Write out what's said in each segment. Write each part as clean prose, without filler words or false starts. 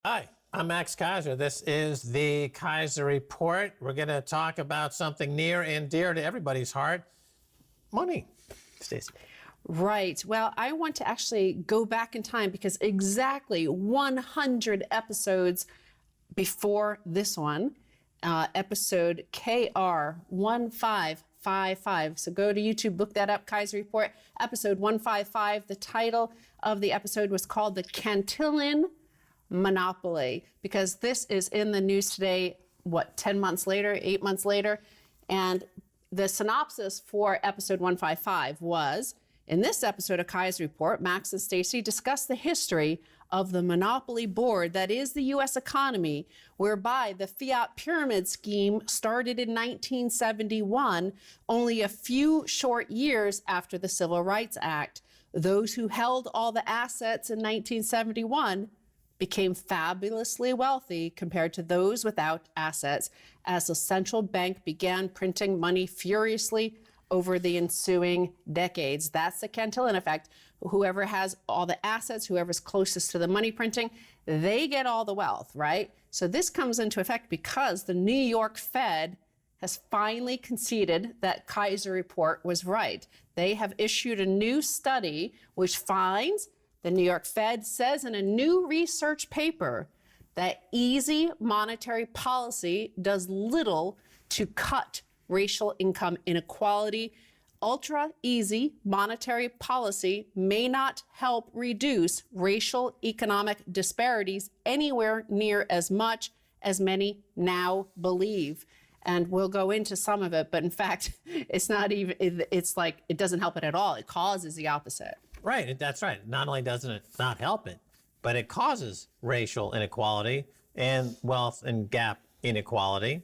Hi, I'm Max Keiser. This is the Keiser Report. We're going to talk about something near and dear to everybody's heart, money. Stacy. Right. Well, I want to actually go back in time because exactly 100 episodes before this one, episode KR 1555. So go to YouTube, look that up, Keiser Report, episode 155. The title of the episode was called The Cantillon Monopoly, because this is in the news today, 10 months later, 8 months later. And the synopsis for episode 155 was, in this episode of Keiser Report, Max and Stacy discuss the history of the monopoly board that is the U.S. economy, whereby the fiat pyramid scheme started in 1971, only a few short years after the Civil Rights Act. Those who held all the assets in 1971 became fabulously wealthy compared to those without assets as the central bank began printing money furiously over the ensuing decades. That's the Cantillon effect. Whoever has all the assets, whoever's closest to the money printing, they get all the wealth, right? So this comes into effect because the New York Fed has finally conceded that Keiser Report was right. They have issued a new study which finds, the New York Fed says in a new research paper, that easy monetary policy does little to cut racial income inequality. Ultra easy monetary policy may not help reduce racial economic disparities anywhere near as much as many now believe. And we'll go into some of it, but in fact, it's like it doesn't help it at all. It causes the opposite. Right, that's right. Not only doesn't it not help it, but it causes racial inequality and wealth and gap inequality,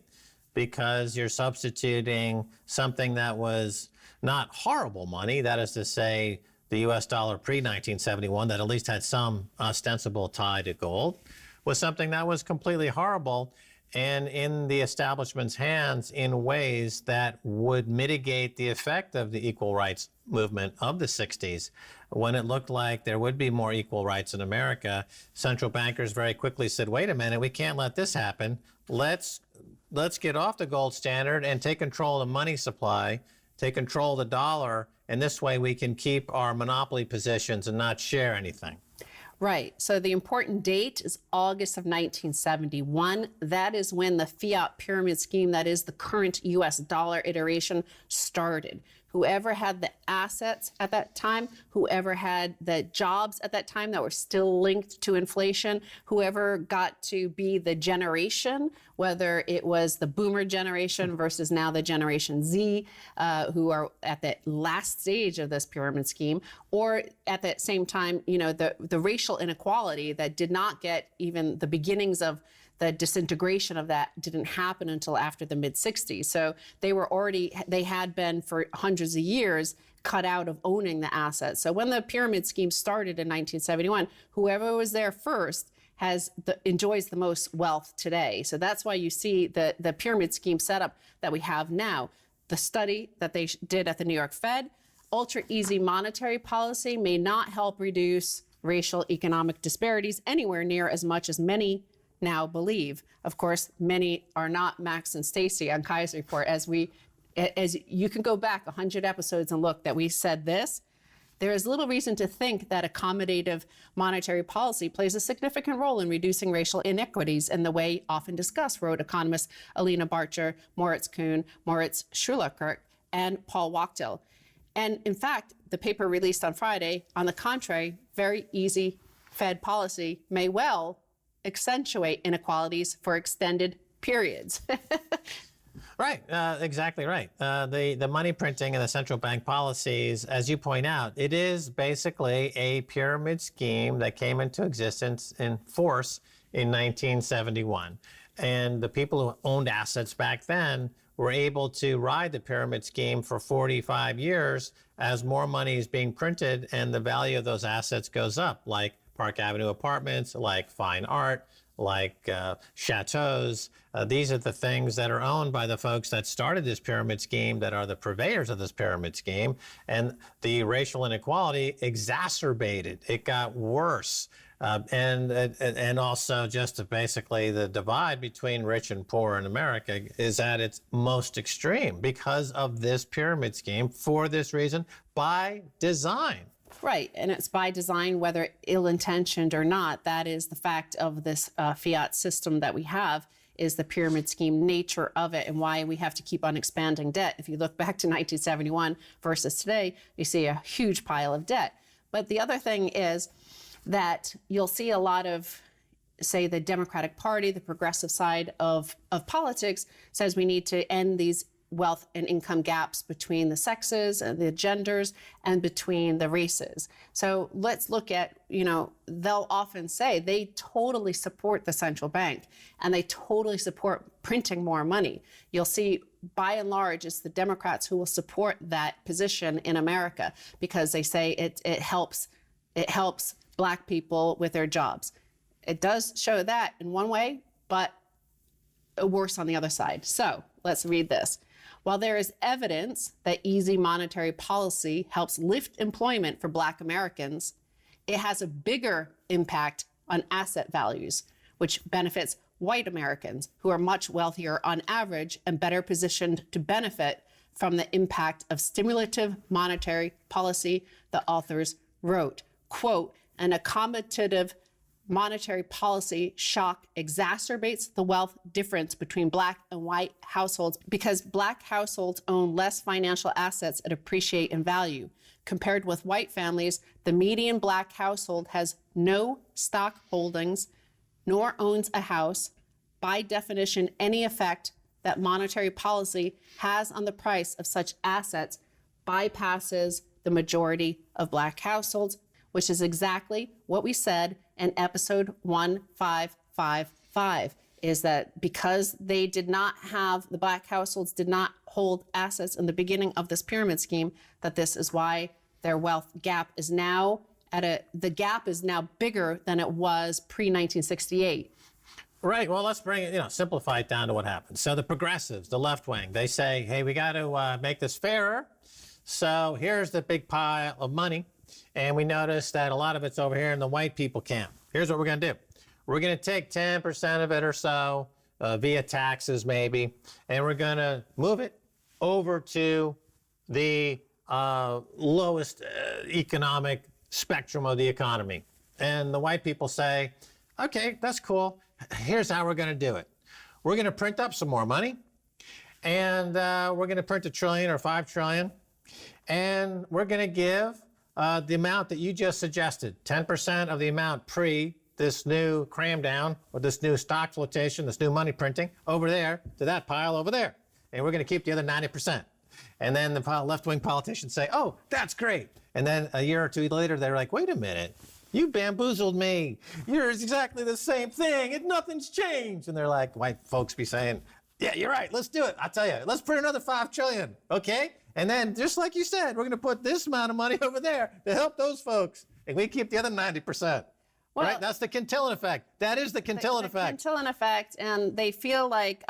because you're substituting something that was not horrible money, that is to say the US dollar pre-1971 that at least had some ostensible tie to gold, with something that was completely horrible and in the establishment's hands in ways that would mitigate the effect of the equal rights movement of the 60s. When it looked like there would be more equal rights in America, central bankers very quickly said, wait a minute, we can't let this happen. Let's get off the gold standard and take control of the money supply, take control of the dollar, and this way we can keep our monopoly positions and not share anything. Right. So the important date is August of 1971. That is when the fiat pyramid scheme, that is the current U.S. dollar iteration, started. Whoever had the assets at that time, whoever had the jobs at that time that were still linked to inflation, whoever got to be the generation, whether it was the boomer generation versus now the Generation Z, who are at the last stage of this pyramid scheme, or at that same time, the racial inequality that did not get even the beginnings of the disintegration of that didn't happen until after the mid-60s. So they had been for hundreds of years cut out of owning the assets. So when the pyramid scheme started in 1971, whoever was there first enjoys the most wealth today. So that's why you see the pyramid scheme setup that we have now. The study that they did at the New York Fed, ultra easy monetary policy may not help reduce racial economic disparities anywhere near as much as many now believe. Of course, many are not Max and Stacy on Keiser Report. As you can go back 100 episodes and look that we said this, there is little reason to think that accommodative monetary policy plays a significant role in reducing racial inequities in the way often discussed, wrote economists Alina Barcher, Moritz Kuhn, Moritz Schulakirk, and Paul Wachtel. And in fact, the paper released on Friday, on the contrary, very easy Fed policy may well accentuate inequalities for extended periods. Right, exactly right. The money printing and the central bank policies, as you point out, it is basically a pyramid scheme that came into existence in force in 1971. And the people who owned assets back then were able to ride the pyramid scheme for 45 years as more money is being printed and the value of those assets goes up, like Park Avenue apartments, like fine art, like chateaus. These are the things that are owned by the folks that started this pyramid scheme, that are the purveyors of this pyramid scheme. And the racial inequality exacerbated. It got worse And also just to basically the divide between rich and poor in America is at its most extreme because of this pyramid scheme for this reason by design. Right, and it's by design, whether ill-intentioned or not. That is the fact of this fiat system that we have, is the pyramid scheme nature of it and why we have to keep on expanding debt. If you look back to 1971 versus today, you see a huge pile of debt. But the other thing is that you'll see a lot of, say, the Democratic Party, the progressive side of politics, says we need to end these wealth and income gaps between the sexes and the genders and between the races. So let's look at, they'll often say they totally support the central bank and they totally support printing more money. You'll see by and large it's the Democrats who will support that position in America because they say it helps Black people with their jobs. It does show that in one way, but worse on the other side. So let's read this. While there is evidence that easy monetary policy helps lift employment for Black Americans, it has a bigger impact on asset values, which benefits white Americans who are much wealthier on average and better positioned to benefit from the impact of stimulative monetary policy, the authors wrote. Quote, an accommodative monetary policy shock exacerbates the wealth difference between Black and white households because Black households own less financial assets and appreciate in value. Compared with white families, the median Black household has no stock holdings nor owns a house. By definition, any effect that monetary policy has on the price of such assets bypasses the majority of Black households, which is exactly what we said in episode 1555, is that because they did not have, the Black households did not hold assets in the beginning of this pyramid scheme, that this is why their wealth gap is now the gap is now bigger than it was pre-1968. Right. Well, let's bring it, simplify it down to what happens. So the progressives, the left wing, they say, hey, we got to make this fairer. So here's the big pile of money. And we notice that a lot of it's over here in the white people camp. Here's what we're going to do. We're going to take 10% of it or so via taxes maybe, and we're going to move it over to the lowest economic spectrum of the economy. And the white people say, okay, that's cool. Here's how we're going to do it. We're going to print up some more money, and we're going to print $1 trillion or $5 trillion, and we're going to give the amount that you just suggested, 10% of the amount pre this new cram down or this new stock flotation, this new money printing over there to that pile over there. And we're going to keep the other 90%. And then the left-wing politicians say, oh, that's great. And then a year or two later, they're like, wait a minute, you bamboozled me. You're exactly the same thing and nothing's changed. And they're like, white folks be saying, yeah, you're right, let's do it. I'll tell you, let's print another $5 trillion, okay? And then, just like you said, we're going to put this amount of money over there to help those folks. And we keep the other 90%. Well, right? That's the Cantillon effect. That is the Cantillon effect. The Cantillon effect. And they feel like,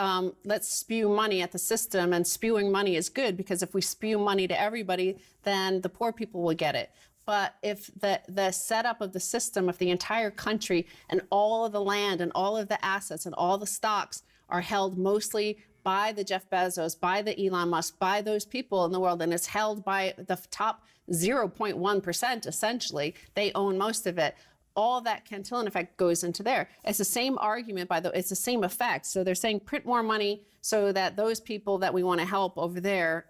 let's spew money at the system. And spewing money is good because if we spew money to everybody, then the poor people will get it. But if the setup of the system, if the entire country and all of the land and all of the assets and all the stocks are held mostly by the Jeff Bezos, by the Elon Musk, by those people in the world, and it's held by the top 0.1%, essentially. They own most of it. All that Cantillon effect goes into there. It's the same argument, it's the same effect. So they're saying print more money so that those people that we want to help over there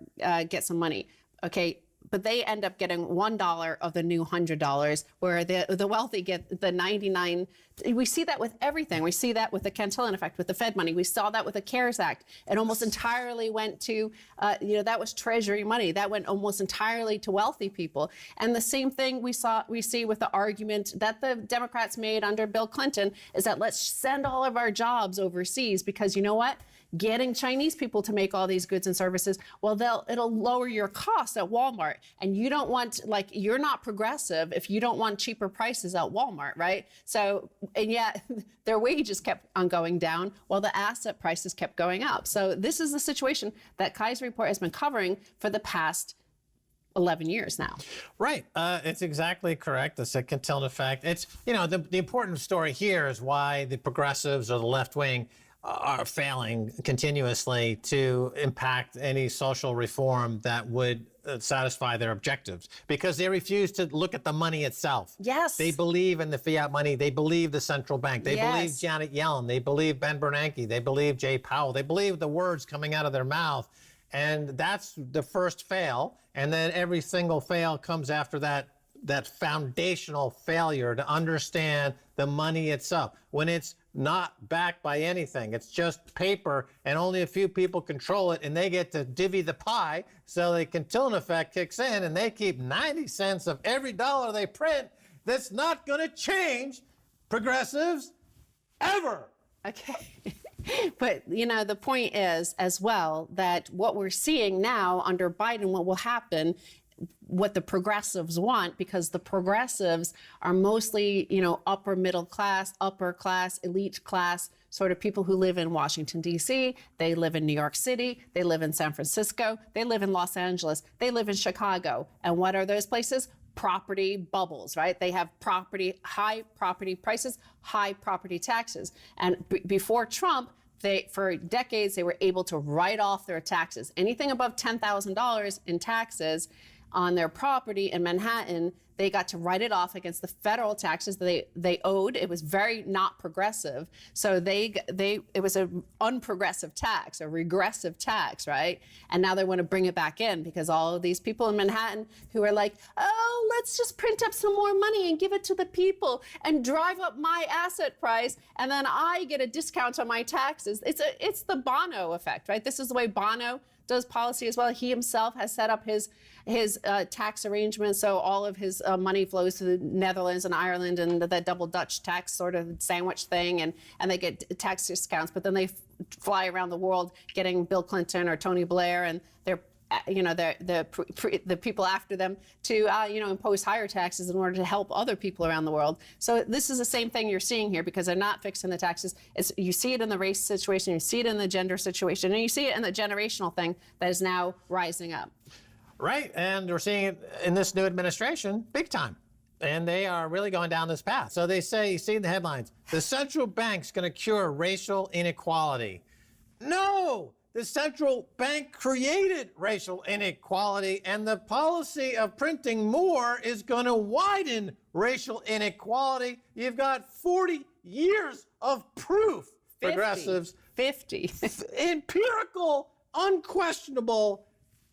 get some money. Okay. But they end up getting $1 of the new $100, where the wealthy get the 99. We see that with everything. We see that with the Cantillon effect, with the Fed money. We saw that with the CARES Act. It almost entirely went to, that was Treasury money. That went almost entirely to wealthy people. And the same thing we see with the argument that the Democrats made under Bill Clinton is that let's send all of our jobs overseas because you know what? Getting Chinese people to make all these goods and services, well, it'll lower your costs at Walmart. And you don't want, you're not progressive if you don't want cheaper prices at Walmart, right? So, and yet their wages kept on going down while the asset prices kept going up. So this is the situation that Keiser Report has been covering for the past 11 years now. Right. It's exactly correct. It's a Cantillon effect. It's, the important story here is why the progressives or the left wing are failing continuously to impact any social reform that would satisfy their objectives, because they refuse to look at the money itself. Yes. They believe in the fiat money. They believe the central bank. They believe Janet Yellen. They believe Ben Bernanke. They believe Jay Powell. They believe the words coming out of their mouth. And that's the first fail. And then every single fail comes after that foundational failure to understand the money itself. When it's not backed by anything, it's just paper and only a few people control it and they get to divvy the pie. So the Cantillon effect kicks in and they keep 90 cents of every dollar they print. That's not going to change progressives ever. Okay. But, the point is as well that what we're seeing now under Biden, what will happen, what the progressives want, because the progressives are mostly, upper middle class, upper class, elite class, sort of people who live in Washington, D.C., they live in New York City, they live in San Francisco, they live in Los Angeles, they live in Chicago. And what are those places? Property bubbles, right? They have high property prices, high property taxes. And before Trump, for decades, they were able to write off their taxes. Anything above $10,000 in taxes on their property in Manhattan, they got to write it off against the federal taxes that they owed. It was very not progressive. So it was an unprogressive tax, a regressive tax, right? And now they want to bring it back in because all of these people in Manhattan who are like, oh, let's just print up some more money and give it to the people and drive up my asset price, and then I get a discount on my taxes. It's the Bono effect, right? This is the way Bono does policy as well. He himself has set up his tax arrangements, so all of his money flows to the Netherlands and Ireland and the double Dutch tax sort of sandwich thing, and they get tax discounts, but then they fly around the world getting Bill Clinton or Tony Blair and the people after them to impose higher taxes in order to help other people around the world. So this is the same thing you're seeing here, because they're not fixing the taxes. You see it in the race situation, you see it in the gender situation, and you see it in the generational thing that is now rising up. Right, and we're seeing it in this new administration big time. And they are really going down this path. So they say, you see in the headlines, the central bank's going to cure racial inequality. No! The central bank created racial inequality, and the policy of printing more is going to widen racial inequality. You've got 40 years of proof, 50. Progressives. 50. Empirical, unquestionable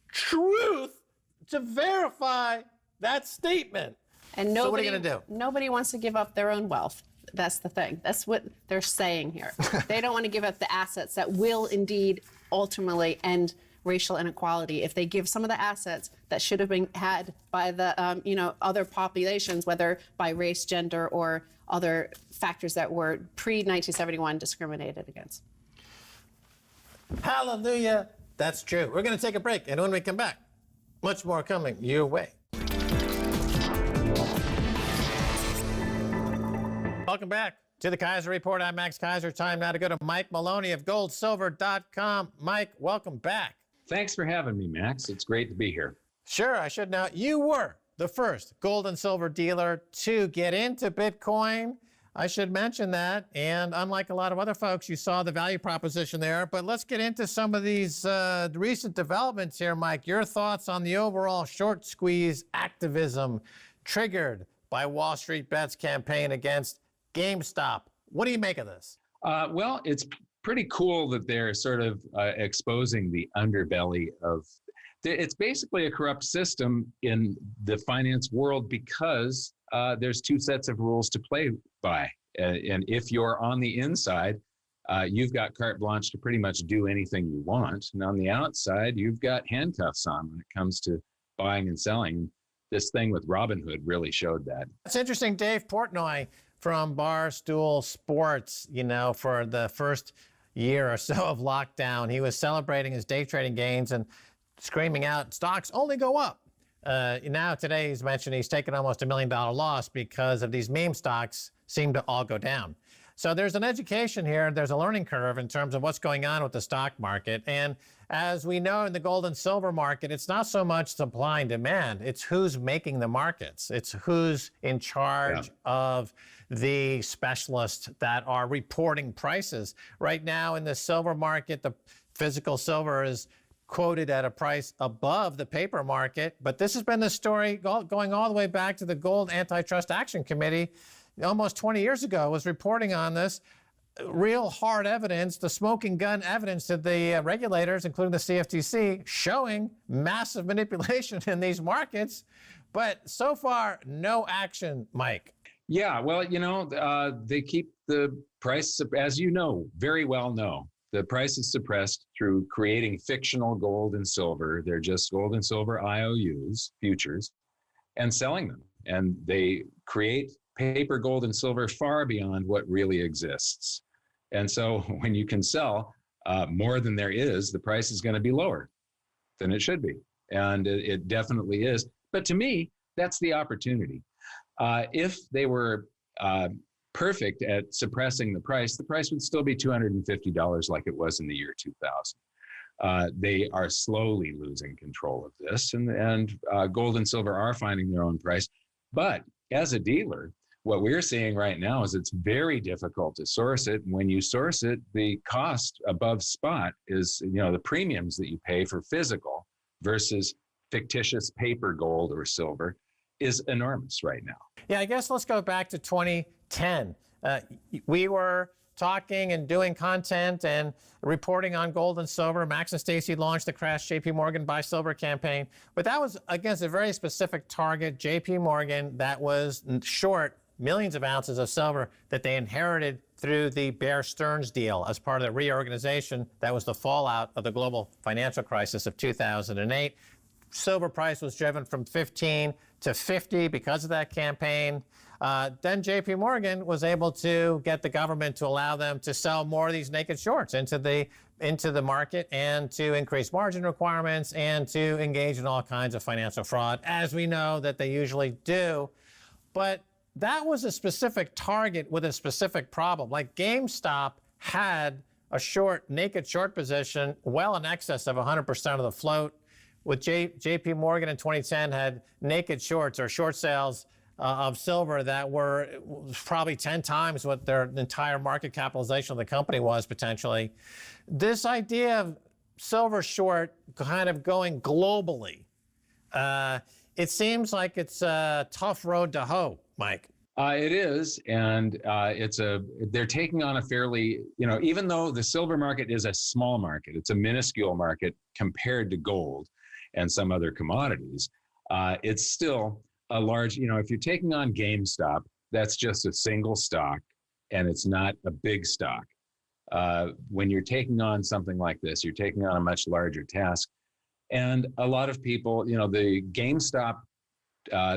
truth to verify that statement. And so what are you going to do? Nobody wants to give up their own wealth. That's the thing. That's what they're saying here. They don't want to give up the assets that will indeed ultimately end racial inequality. If they give some of the assets that should have been had by the other populations, whether by race, gender, or other factors that were pre-1971 discriminated against. Hallelujah. That's true. We're going to take a break, and when we come back, much more coming your way. Welcome back to the Keiser Report. I'm Max Keiser. Time now to go to Mike Maloney of goldsilver.com. Mike, welcome back. Thanks for having me, Max. It's great to be here. Sure, I should know. You were the first gold and silver dealer to get into Bitcoin. I should mention that. And unlike a lot of other folks, you saw the value proposition there. But let's get into some of these recent developments here, Mike. Your thoughts on the overall short squeeze activism triggered by Wall Street Bet's campaign against GameStop. What do you make of this? Well, it's pretty cool that they're sort of exposing the underbelly of. It's basically a corrupt system in the finance world because there's two sets of rules to play by. And if you're on the inside, you've got carte blanche to pretty much do anything you want. And on the outside, you've got handcuffs on when it comes to buying and selling. This thing with Robinhood really showed that. It's interesting. Dave Portnoy from Barstool Sports, for the first year or so of lockdown, he was celebrating his day trading gains and screaming out, stocks only go up. Now today he's mentioned he's taken almost $1 million loss because of these meme stocks seem to all go down. So there's an education here, there's a learning curve in terms of what's going on with the stock market. And as we know in the gold and silver market, it's not so much supply and demand, it's who's making the markets. It's who's in charge of the specialists that are reporting prices. Right now in the silver market, the physical silver is quoted at a price above the paper market. But this has been the story going all the way back to the Gold Antitrust Action Committee almost 20 years ago was reporting on this. Real hard evidence, the smoking gun evidence to the regulators, including the CFTC, showing massive manipulation in these markets. But so far, no action, Mike. Yeah, well, they keep the price, as you know, very well know. The price is suppressed through creating fictional gold and silver. They're just gold and silver IOUs, futures, and selling them. And they create paper gold and silver far beyond what really exists. And so when you can sell more than there is, the price is going to be lower than it should be. And it definitely is. But to me, that's the opportunity. If they were perfect at suppressing the price would still be $250 like it was in the year 2000. They are slowly losing control of this, and gold and silver are finding their own price. But as a dealer, what we're seeing right now is it's very difficult to source it. And when you source it, the cost above spot is, the premiums that you pay for physical versus fictitious paper gold or silver is enormous right now. Yeah, I guess let's go back to 2010. We were talking and doing content and reporting on gold and silver. Max and Stacy launched the Crash JP Morgan Buy Silver campaign, but that was against a very specific target, JP Morgan, that was short millions of ounces of silver that they inherited through the Bear Stearns deal as part of the reorganization. That was the fallout of the global financial crisis of 2008. Silver price was driven from 15 to 50 because of that campaign. Then JP Morgan was able to get the government to allow them to sell more of these naked shorts into the market and to increase margin requirements and to engage in all kinds of financial fraud, as we know that they usually do. But that was a specific target with a specific problem. Like GameStop had a naked short position well in excess of 100% of the float. With JP Morgan in 2010 had naked shorts or short sales of silver that were probably 10 times what their entire market capitalization of the company was potentially. This idea of silver short kind of going globally, it seems like it's a tough road to hoe, Mike. It is, and they're taking on a fairly, even though the silver market is a small market, it's a minuscule market compared to gold and some other commodities, it's still a large, if you're taking on GameStop, that's just a single stock and it's not a big stock. When you're taking on something like this, you're taking on a much larger task. And a lot of people, the GameStop,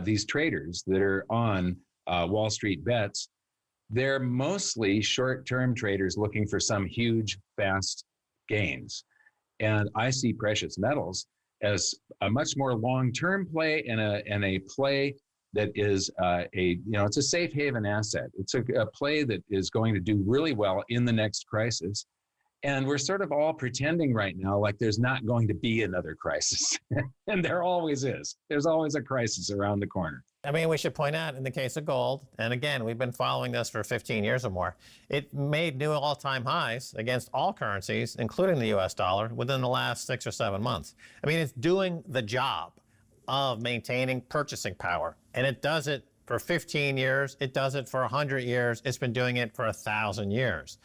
these traders that are on Wall Street bets, they're mostly short-term traders looking for some huge, fast gains. And I see precious metals as a much more long-term play and a play that is it's a safe haven asset. It's a play that is going to do really well in the next crisis. And we're sort of all pretending right now like there's not going to be another crisis. And there always is. There's always a crisis around the corner. I mean, we should point out in the case of gold, and again, we've been following this for 15 years or more, it made new all-time highs against all currencies, including the US dollar, within the last 6 or 7 months. I mean, it's doing the job of maintaining purchasing power, and it does it for 15 years. It does it for 100 years. It's been doing it for 1,000 years.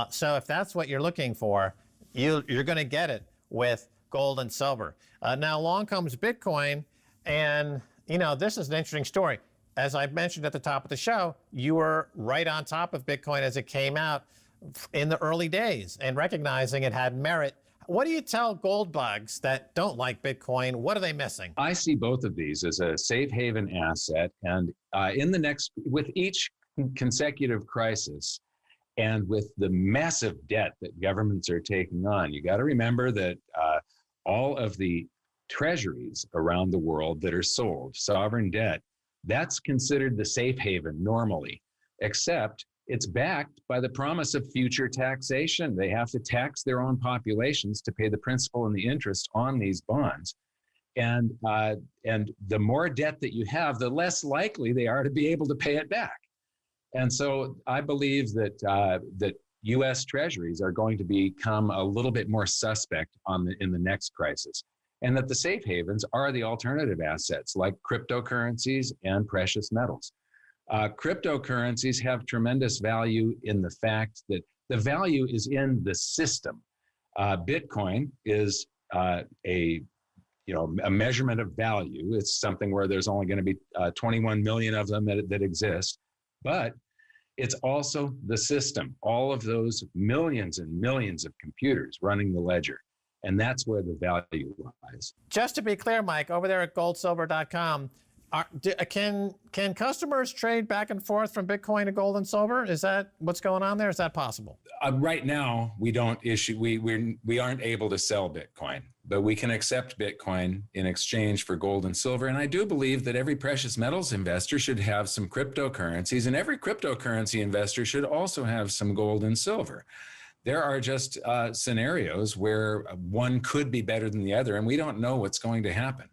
So if that's what you're looking for, you're going to get it with gold and silver. Now, along comes Bitcoin, and this is an interesting story. As I mentioned at the top of the show, you were right on top of Bitcoin as it came out in the early days and recognizing it had merit. What do you tell gold bugs that don't like Bitcoin? What are they missing? I see both of these as a safe haven asset. And with each consecutive crisis and with the massive debt that governments are taking on, you got to remember that all of the treasuries around the world that are sold, sovereign debt, that's considered the safe haven normally, except it's backed by the promise of future taxation. They have to tax their own populations to pay the principal and the interest on these bonds. And the more debt that you have, the less likely they are to be able to pay it back. And so I believe that U.S. Treasuries are going to become a little bit more suspect in the next crisis, and that the safe havens are the alternative assets like cryptocurrencies and precious metals. Cryptocurrencies have tremendous value in the fact that the value is in the system. Bitcoin is a measurement of value. It's something where there's only going to be 21 million of them that exist, but it's also the system, all of those millions and millions of computers running the ledger. And that's where the value lies. Just to be clear, Mike, over there at goldsilver.com, can customers trade back and forth from Bitcoin to gold and silver? Is that what's going on there? Is that possible? Right now, we don't issue. We aren't able to sell Bitcoin, but we can accept Bitcoin in exchange for gold and silver. And I do believe that every precious metals investor should have some cryptocurrencies, and every cryptocurrency investor should also have some gold and silver. There are just scenarios where one could be better than the other, and we don't know what's going to happen.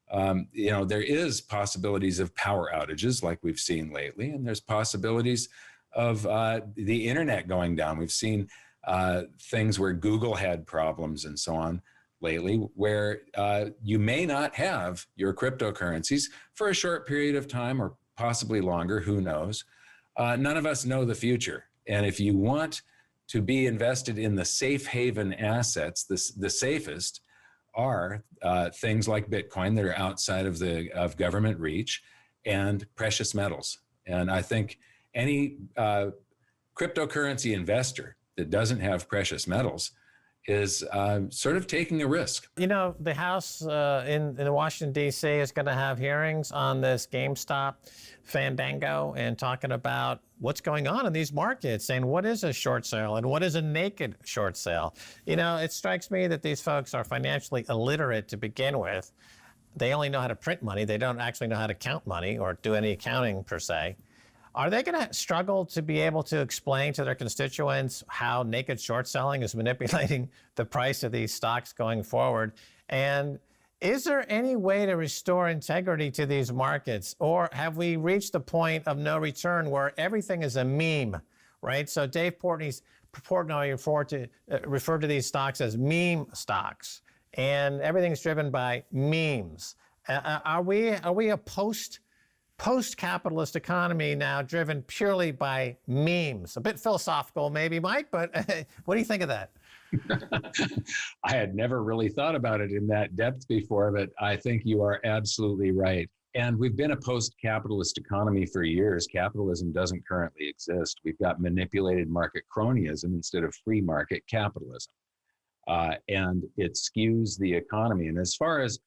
There is possibilities of power outages like we've seen lately, and there's possibilities of the internet going down. We've seen things where Google had problems and so on lately, where you may not have your cryptocurrencies for a short period of time or possibly longer, who knows. None of us know the future. And if you want to be invested in the safe haven assets, the safest are things like Bitcoin that are outside of government reach, and precious metals. And I think any cryptocurrency investor that doesn't have precious metals is sort of taking a risk. You know, the House in Washington, D.C. is going to have hearings on this GameStop fandango and talking about what's going on in these markets, saying what is a short sale and what is a naked short sale. You know, it strikes me that these folks are financially illiterate to begin with. They only know how to print money. They don't actually know how to count money or do any accounting per se. Are they going to struggle to be able to explain to their constituents how naked short selling is manipulating the price of these stocks going forward? And is there any way to restore integrity to these markets? Or have we reached the point of no return where everything is a meme, right? So Dave Portnoy referred to these stocks as meme stocks, and everything's driven by memes. Are we a post-capitalist economy now driven purely by memes? A bit philosophical maybe, Mike, but what do you think of that? I had never really thought about it in that depth before, but I think you are absolutely right. And we've been a post-capitalist economy for years. Capitalism doesn't currently exist. We've got manipulated market cronyism instead of free market capitalism. And it skews the economy. And as far as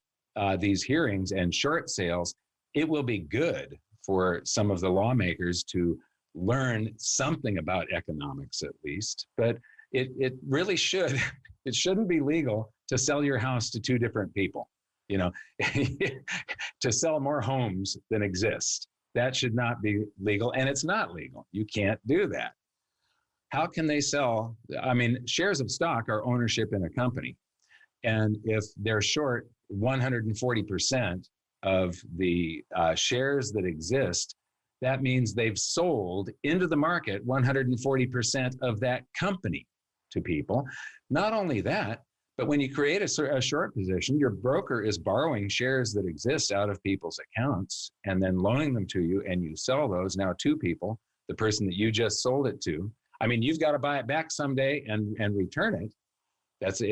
these hearings and short sales, it will be good for some of the lawmakers to learn something about economics at least, but it really shouldn't be legal to sell your house to two different people, you know, to sell more homes than exist. That should not be legal, and it's not legal. You can't do that. How can they sell? I mean, shares of stock are ownership in a company, and if they're short 140% of the shares that exist, that means they've sold into the market 140% of that company to people. Not only that, but when you create a short position, your broker is borrowing shares that exist out of people's accounts and then loaning them to you, and you sell those now to people, the person that you just sold it to. I mean, you've got to buy it back someday and return it. That's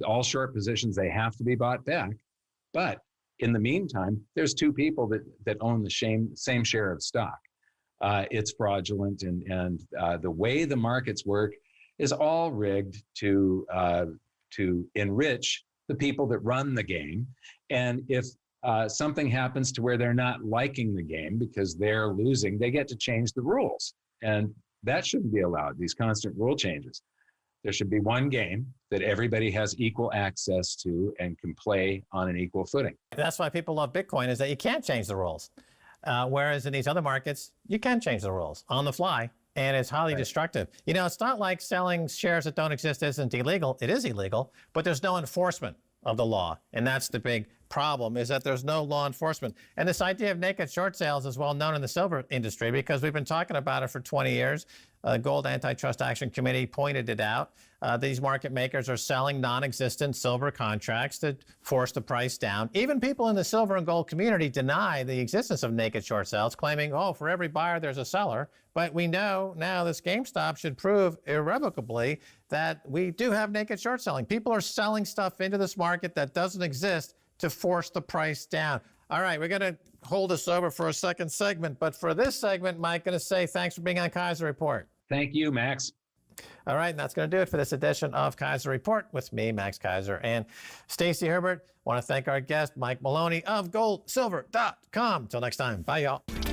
all short positions, they have to be bought back. But in the meantime, there's two people that own the same share of stock. It's fraudulent, and the way the markets work is all rigged to enrich the people that run the game. And if something happens to where they're not liking the game because they're losing, they get to change the rules. And that shouldn't be allowed, these constant rule changes. There should be one game that everybody has equal access to and can play on an equal footing. That's why people love Bitcoin, is that you can't change the rules. Whereas in these other markets, you can change the rules on the fly. and it's highly destructive. You know, it's not like selling shares that don't exist isn't illegal. It is illegal, but there's no enforcement of the law. And that's the big problem, is that there's no law enforcement. And this idea of naked short sales is well known in the silver industry because we've been talking about it for 20 years. Gold Antitrust Action Committee pointed it out. These market makers are selling non-existent silver contracts to force the price down. Even people in the silver and gold community deny the existence of naked short sales, claiming, oh, for every buyer, there's a seller. But we know now this GameStop should prove irrevocably that we do have naked short selling. People are selling stuff into this market that doesn't exist to force the price down. All right, we're going to hold this over for a second segment. But for this segment, Mike, going to say thanks for being on Keiser Report. Thank you, Max. All right, and that's going to do it for this edition of Keiser Report with me, Max Keiser, and Stacy Herbert. Want to thank our guest, Mike Maloney of goldsilver.com. Until next time, bye, y'all.